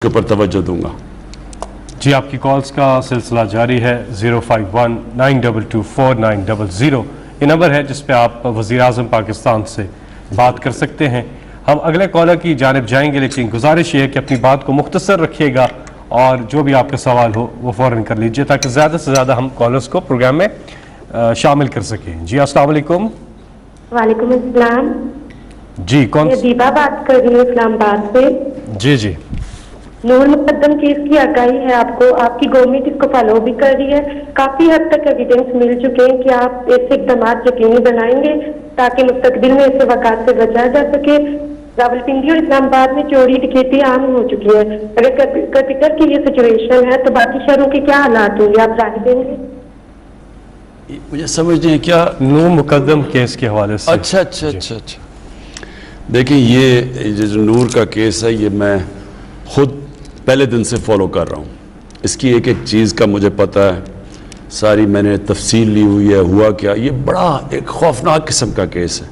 کے اوپر توجہ دوں گا. جی آپ کی کالز کا سلسلہ جاری ہے. 051-922-4900 یہ نمبر ہے جس پہ آپ وزیر اعظم پاکستان سے بات کر سکتے ہیں. ہم اگلے کالر کی جانب جائیں گے، لیکن گزارش یہ ہے کہ اپنی بات کو مختصر رکھیے گا اور جو بھی آپ کا سوال ہو وہ فوراً کر لیجئے تاکہ زیادہ سے زیادہ ہم کالرز کو پروگرام میں شامل کر سکیں. جی السلام علیکم. وعلیکم السلام. جی کون؟ دیبا بات کر رہی ہوں اسلام آباد سے. جی نور مقدم کیس کی آگاہی ہے آپ کو، آپ کی گورنمنٹ اس کو فالو بھی کر رہی ہے. کافی حد تک ایویڈنس مل چکے ہیں کہ آپ ایسے اقدامات یقینی بنائیں گے تاکہ مستقبل میں ایسے واقعات سے بچا جا سکے. راولپنڈی اور اسلام آباد میں چوری ڈکیتی عام ہو چکی ہے. اگر کیپٹل کی یہ سچویشن ہے تو باقی شہروں کے کیا حالات ہوں گے، آپ رائے دیں گے؟ مجھے سمجھ نہیں کیا نور مقدم کیس کے حوالے سے. اچھا. دیکھیں یہ جو نور کا کیس ہے یہ میں خود پہلے دن سے فالو کر رہا ہوں. اس کی ایک چیز کا مجھے پتہ ہے، ساری میں نے تفصیل لی ہوئی ہے. ہوا کیا، یہ بڑا ایک خوفناک قسم کا کیس ہے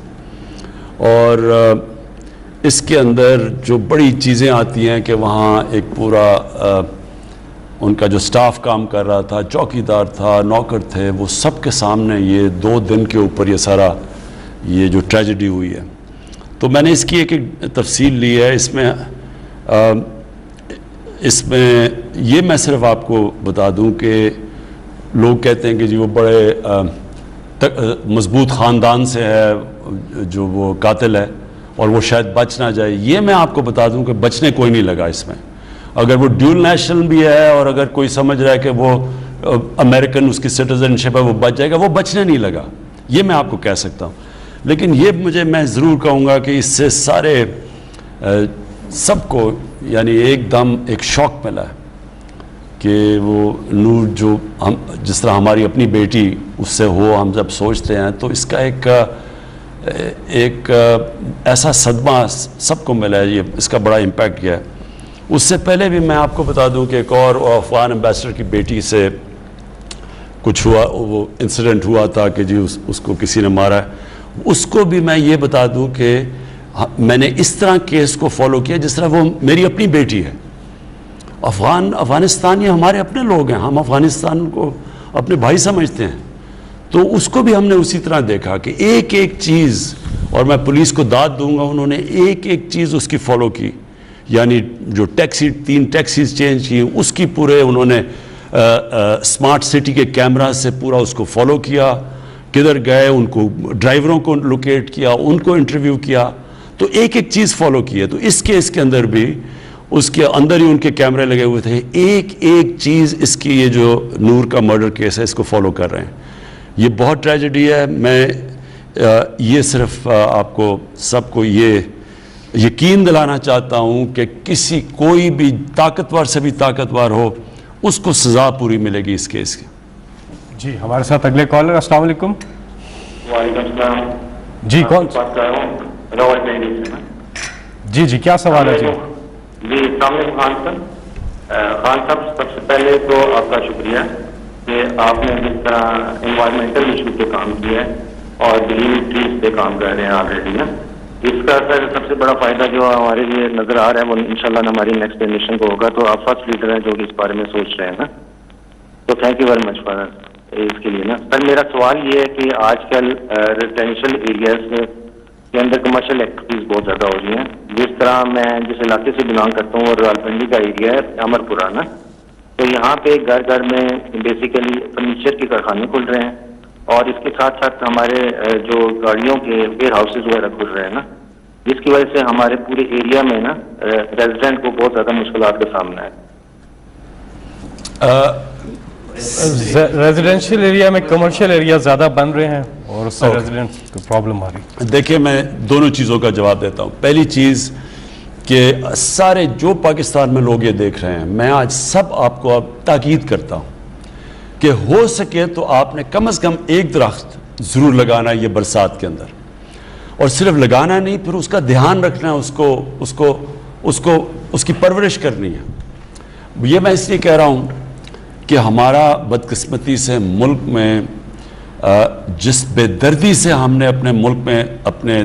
اور اس کے اندر جو بڑی چیزیں آتی ہیں کہ وہاں ایک پورا ان کا جو سٹاف کام کر رہا تھا، چوکیدار تھا، نوکر تھے، وہ سب کے سامنے یہ 2 دن کے اوپر یہ سارا یہ جو ٹریجڈی ہوئی ہے. تو میں نے اس کی ایک تفصیل لی ہے. اس میں یہ میں صرف آپ کو بتا دوں کہ لوگ کہتے ہیں کہ جی وہ بڑے مضبوط خاندان سے ہے جو وہ قاتل ہے اور وہ شاید بچ نہ جائے. یہ میں آپ کو بتا دوں کہ بچنے کوئی نہیں لگا اس میں. اگر وہ ڈیول نیشنل بھی ہے اور اگر کوئی سمجھ رہا ہے کہ وہ امریکن اس کی سٹیزن شپ ہے وہ بچ جائے گا، وہ بچنے نہیں لگا. یہ میں آپ کو کہہ سکتا ہوں. لیکن یہ میں ضرور کہوں گا کہ اس سے سارے سب کو یعنی ایک دم ایک شوق ملا ہے کہ وہ نور جو جس طرح ہماری اپنی بیٹی اس سے ہو، ہم جب سوچتے ہیں تو اس کا ایک ایسا صدمہ سب کو ملا ہے. یہ اس کا بڑا امپیکٹ کیا ہے. اس سے پہلے بھی میں آپ کو بتا دوں کہ ایک اور افغان ایمبیسڈر کی بیٹی سے کچھ ہوا، وہ انسیڈنٹ ہوا تھا کہ جی اس کو کسی نے مارا ہے. اس کو بھی میں یہ بتا دوں کہ میں نے اس طرح کیس کو فالو کیا جس طرح وہ میری اپنی بیٹی ہے. افغانستان یہ ہمارے اپنے لوگ ہیں، ہم افغانستان کو اپنے بھائی سمجھتے ہیں. تو اس کو بھی ہم نے اسی طرح دیکھا کہ ایک چیز، اور میں پولیس کو داد دوں گا، انہوں نے ایک چیز اس کی فالو کی. یعنی جو 3 ٹیکسیز چینج کی اس کی پورے انہوں نے سمارٹ سٹی کے کیمرہ سے پورا اس کو فالو کیا. کدھر گئے ان کو ڈرائیوروں کو لوکیٹ کیا، ان کو انٹرویو کیا. تو ایک چیز فالو کی ہے. تو اس کیس کے اندر بھی اس کے اندر ہی ان کے کیمرے لگے ہوئے تھے. ایک چیز اس کی یہ جو نور کا مرڈر کیس ہے اس کو فالو کر رہے ہیں. یہ بہت ٹریجڈی ہے. میں یہ صرف آپ کو سب کو یہ یقین دلانا چاہتا ہوں کہ کوئی بھی طاقتور سے بھی طاقتور ہو اس کو سزا پوری ملے گی اس کیس کی. جی ہمارے ساتھ اگلے کالر. السلام علیکم. وعلیکم السلام. جی کون؟ جی کیا سوال ہے؟ جی السلام علیکم خان صاحب. خان صاحب سب سے پہلے تو آپ کا شکریہ کہ آپ نے جس طرح انوائرمنٹل ایشو پہ کام کیا ہے اور گرین ٹریز پہ کام کر رہے ہیں آلریڈی نا. اس کا سب سے بڑا فائدہ جو ہمارے لیے نظر آ رہا ہے وہ انشاءاللہ ہماری نیکسٹ جنریشن کو ہوگا. تو آپ فرسٹ لیڈر ہیں جو اس بارے میں سوچ رہے ہیں نا. تو thank you very much for اس کے لیے نا. سر میرا سوال یہ ہے کہ آج کل ریزیڈینشیل ایریاز کے اندر کمرشل ایکٹیویٹیز بہت زیادہ ہو رہی ہیں. جس طرح میں جس علاقے سے بلانگ کرتا ہوں وہ راولپنڈی کا ایریا ہے امرپورہ نا. تو یہاں پہ گھر میں بیسیکلی فرنیچر کے کارخانے کھل رہے ہیں اور اس کے ساتھ ساتھ ہمارے جو گاڑیوں کے ویئر ہاؤسز وغیرہ کھل رہے ہیں نا، جس کی وجہ سے ہمارے پورے ایریا میں نا ریزیڈنٹ کو بہت زیادہ مشکلات کا سامنا ہے. ریزیڈینشیل ایریا میں کمرشل ایریا زیادہ بن رہے ہیں اور اس سے ریزیڈنٹ کو پرابلم آ رہی ہے. دیکھیں میں دونوں چیزوں کا جواب دیتا ہوں. پہلی چیز کہ سارے جو پاکستان میں لوگ یہ دیکھ رہے ہیں، میں آج سب آپ کو اب تاکید کرتا ہوں کہ ہو سکے تو آپ نے کم از کم ایک درخت ضرور لگانا ہے یہ برسات کے اندر. اور صرف لگانا نہیں، پھر اس کا دھیان رکھنا ہے، اس کی پرورش کرنی ہے. یہ میں اس لیے کہہ رہا ہوں کہ ہمارا بدقسمتی سے ملک میں جس بے دردی سے ہم نے اپنے ملک میں اپنے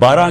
12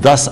10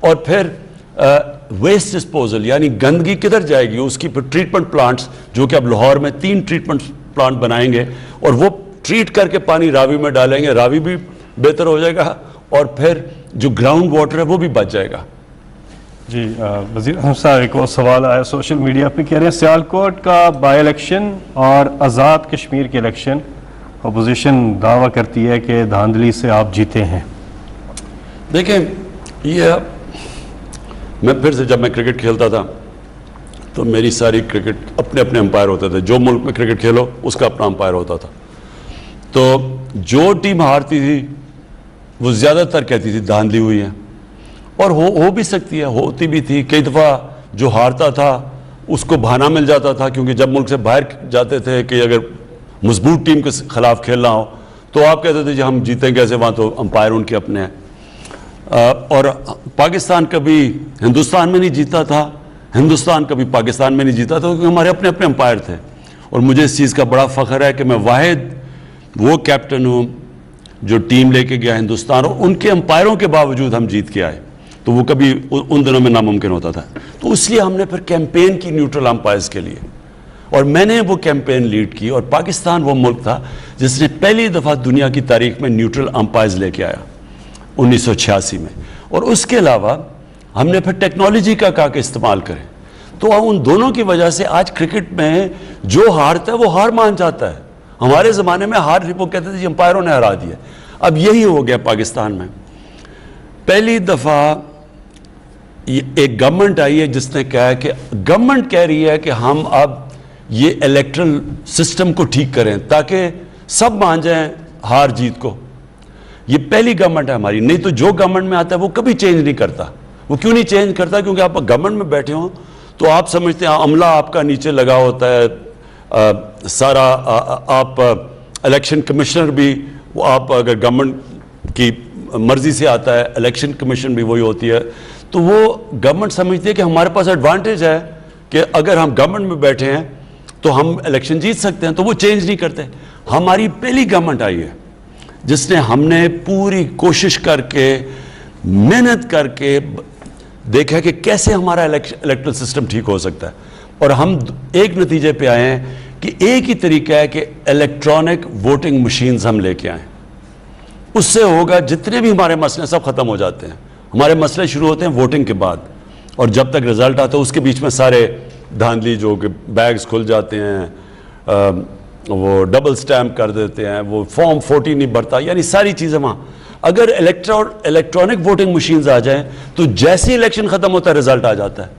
اور پھر ویسٹ ڈسپوزل یعنی گندگی کدھر جائے گی, اس کی پھر ٹریٹمنٹ پلانٹس, جو کہ اب لاہور میں 3 ٹریٹمنٹ پلانٹ بنائیں گے اور وہ ٹریٹ کر کے پانی راوی میں ڈالیں گے, راوی بھی بہتر ہو جائے گا اور پھر جو گراؤنڈ واٹر ہے وہ بھی بچ جائے گا. جی وزیر اعظم صاحب ایک اور سوال آیا سوشل میڈیا پہ, کہہ رہے ہیں سیالکوٹ کا بائی الیکشن اور آزاد کشمیر کے الیکشن اپوزیشن دعویٰ کرتی ہے کہ دھاندلی سے آپ جیتے ہیں. دیکھیں یہ میں پھر سے جب میں کرکٹ کھیلتا تھا تو میری ساری کرکٹ اپنے اپنے امپائر ہوتے تھے, جو ملک میں کرکٹ کھیلو اس کا اپنا امپائر ہوتا تھا. تو جو ٹیم ہارتی تھی وہ زیادہ تر کہتی تھی دھاندلی ہوئی ہے, اور ہو بھی سکتی ہے, ہوتی بھی تھی. کئی دفعہ جو ہارتا تھا اس کو بہانہ مل جاتا تھا, کیونکہ جب ملک سے باہر جاتے تھے کہ اگر مضبوط ٹیم کے خلاف کھیلنا ہو تو آپ کہتے تھے جی ہم جیتیں کیسے, وہاں تو امپائر ان کے اپنے ہیں. اور پاکستان کبھی ہندوستان میں نہیں جیتا تھا, ہندوستان کبھی پاکستان میں نہیں جیتا تھا, کیونکہ ہمارے اپنے اپنے امپائر تھے. اور مجھے اس چیز کا بڑا فخر ہے کہ میں واحد وہ کیپٹن ہوں جو ٹیم لے کے گیا ہندوستان, اور ان کے امپائروں کے باوجود ہم جیت کے آئے. تو وہ کبھی ان دنوں میں ناممکن ہوتا تھا. تو اس لیے ہم نے پھر کیمپین کی نیوٹرل امپائرز کے لیے, اور میں نے وہ کیمپین لیڈ کی. اور پاکستان وہ ملک تھا جس نے پہلی دفعہ دنیا کی تاریخ میں نیوٹرل امپائرز لے کے آیا 1986 میں. اور اس کے علاوہ ہم نے پھر ٹیکنالوجی کا کہا کہ استعمال کریں. تو ان دونوں کی وجہ سے آج کرکٹ میں جو ہارتا ہے وہ ہار مان جاتا ہے. ہمارے زمانے میں ہار وہ کہتے تھے امپائروں نے ہرا دیا. اب یہی ہو گیا پاکستان میں. پہلی دفعہ ایک گورنمنٹ آئی ہے جس نے کہا کہ گورنمنٹ کہہ رہی ہے کہ ہم اب یہ الیکٹرل سسٹم کو ٹھیک کریں تاکہ سب مان جائیں ہار جیت کو. یہ پہلی گورنمنٹ ہے ہماری. نہیں تو جو گورنمنٹ میں آتا ہے وہ کبھی چینج نہیں کرتا. وہ کیوں نہیں چینج کرتا؟ کیونکہ آپ گورنمنٹ میں بیٹھے ہوں تو آپ سمجھتے ہیں عملہ آپ کا نیچے لگا ہوتا ہے, سارا آپ الیکشن کمشنر بھی وہ آپ اگر گورنمنٹ کی مرضی سے آتا ہے, الیکشن کمیشن بھی وہی ہوتی ہے. تو وہ گورنمنٹ سمجھتی ہے کہ ہمارے پاس ایڈوانٹیج ہے کہ اگر ہم گورنمنٹ میں بیٹھے ہیں تو ہم الیکشن جیت سکتے ہیں, تو وہ چینج نہیں کرتے. ہماری پہلی گورنمنٹ آئی ہے جس نے ہم نے پوری کوشش کر کے محنت کر کے دیکھا کہ کیسے ہمارا الیکٹرل سسٹم ٹھیک ہو سکتا ہے. اور ہم ایک نتیجے پہ آئے ہیں کہ ایک ہی طریقہ ہے کہ الیکٹرانک ووٹنگ مشینز ہم لے کے آئیں. اس سے ہوگا جتنے بھی ہمارے مسئلے سب ختم ہو جاتے ہیں. ہمارے مسئلے شروع ہوتے ہیں ووٹنگ کے بعد, اور جب تک رزلٹ آتا ہے اس کے بیچ میں سارے دھاندلی جو کہ بیگز کھل جاتے ہیں, وہ ڈبل سٹیمپ کر دیتے ہیں, وہ فارم 40 نہیں بھرتا, یعنی ساری چیزیں وہاں. اگر الیکٹرانک ووٹنگ مشینز آ جائیں تو جیسے الیکشن ختم ہوتا ہے رزلٹ آ جاتا ہے.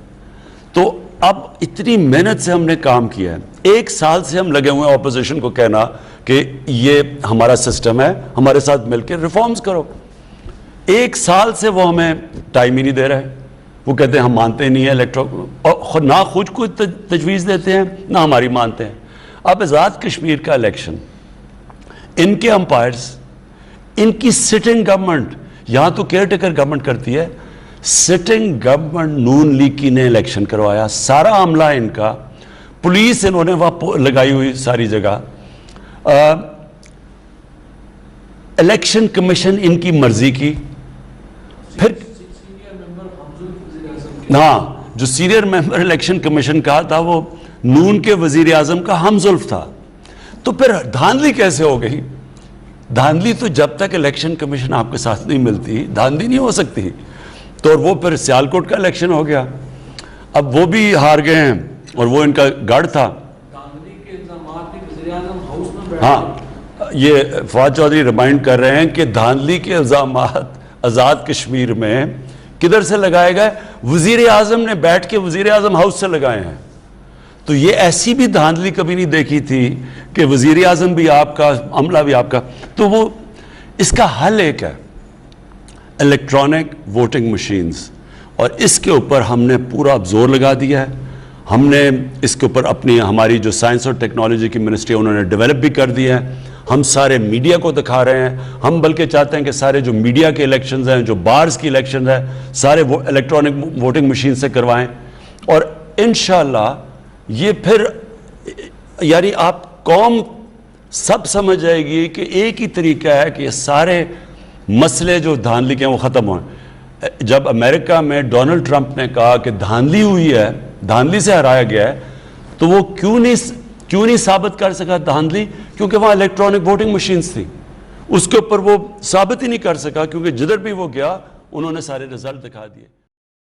تو اب اتنی محنت سے ہم نے کام کیا ہے, 1 سال سے ہم لگے ہوئے ہیں اپوزیشن کو کہنا کہ یہ ہمارا سسٹم ہے, ہمارے ساتھ مل کے ریفارمز کرو. 1 سال سے وہ ہمیں ٹائم ہی نہیں دے رہے. وہ کہتے ہیں ہم مانتے نہیں ہیں اور نہ خود کو تجویز دیتے ہیں نہ ہماری مانتے ہیں. اب آزاد کشمیر کا الیکشن, ان کے امپائرز, ان کی سٹنگ گورنمنٹ, یہاں تو کیئر ٹیکر گورنمنٹ کرتی ہے, سٹنگ گورنمنٹ نون لیگ کی نے الیکشن کروایا. سارا عملہ ان کا, پولیس انہوں نے وہاں لگائی ہوئی ساری جگہ, الیکشن کمیشن ان کی مرضی کی. پھر ہاں, جو سینئر ممبر الیکشن کمیشن کا تھا وہ نون کے وزیر اعظم کا ہم زلف تھا. تو پھر دھاندلی کیسے ہو گئی؟ دھاندلی تو جب تک الیکشن کمیشن آپ کے ساتھ نہیں ملتی دھاندلی نہیں ہو سکتی. تو وہ پھر سیالکوٹ کا الیکشن ہو گیا, اب وہ بھی ہار گئے ہیں اور وہ ان کا گڑھ تھا. ہاں, یہ فواد چودھری ریمائنڈ کر رہے ہیں کہ دھاندلی کے الزامات آزاد کشمیر میں کدھر سے لگائے گئے؟ وزیر اعظم نے بیٹھ کے وزیر اعظم ہاؤس سے لگائے ہیں. تو یہ ایسی بھی دھاندلی کبھی نہیں دیکھی تھی کہ وزیر اعظم بھی آپ کا, عملہ بھی آپ کا. تو وہ اس کا حل ایک ہے, الیکٹرانک ووٹنگ مشینز, اور اس کے اوپر ہم نے پورا زور لگا دیا ہے. ہم نے اس کے اوپر اپنی ہماری جو سائنس اور ٹیکنالوجی کی منسٹری انہوں نے ڈیولپ بھی کر دی ہے. ہم سارے میڈیا کو دکھا رہے ہیں. ہم بلکہ چاہتے ہیں کہ سارے جو میڈیا کے الیکشنز ہیں, جو بارز کی الیکشنز ہیں, سارے وہ الیکٹرانک ووٹنگ مشین سے کروائیں. اور انشاءاللہ یہ پھر یعنی آپ قوم سب سمجھ جائے گی کہ ایک ہی طریقہ ہے کہ یہ سارے مسئلے جو دھاندلی کے ہیں وہ ختم ہوئے. جب امریکہ میں ڈونلڈ ٹرمپ نے کہا کہ دھاندلی ہوئی ہے, دھاندلی سے ہرایا گیا ہے, تو وہ کیوں نہیں ثابت کر سکا دھاندلی؟ کیونکہ وہاں الیکٹرانک ووٹنگ مشینز تھیں. اس کے اوپر وہ ثابت ہی نہیں کر سکا, کیونکہ جدھر بھی وہ گیا انہوں نے سارے رزلٹ دکھا دیے.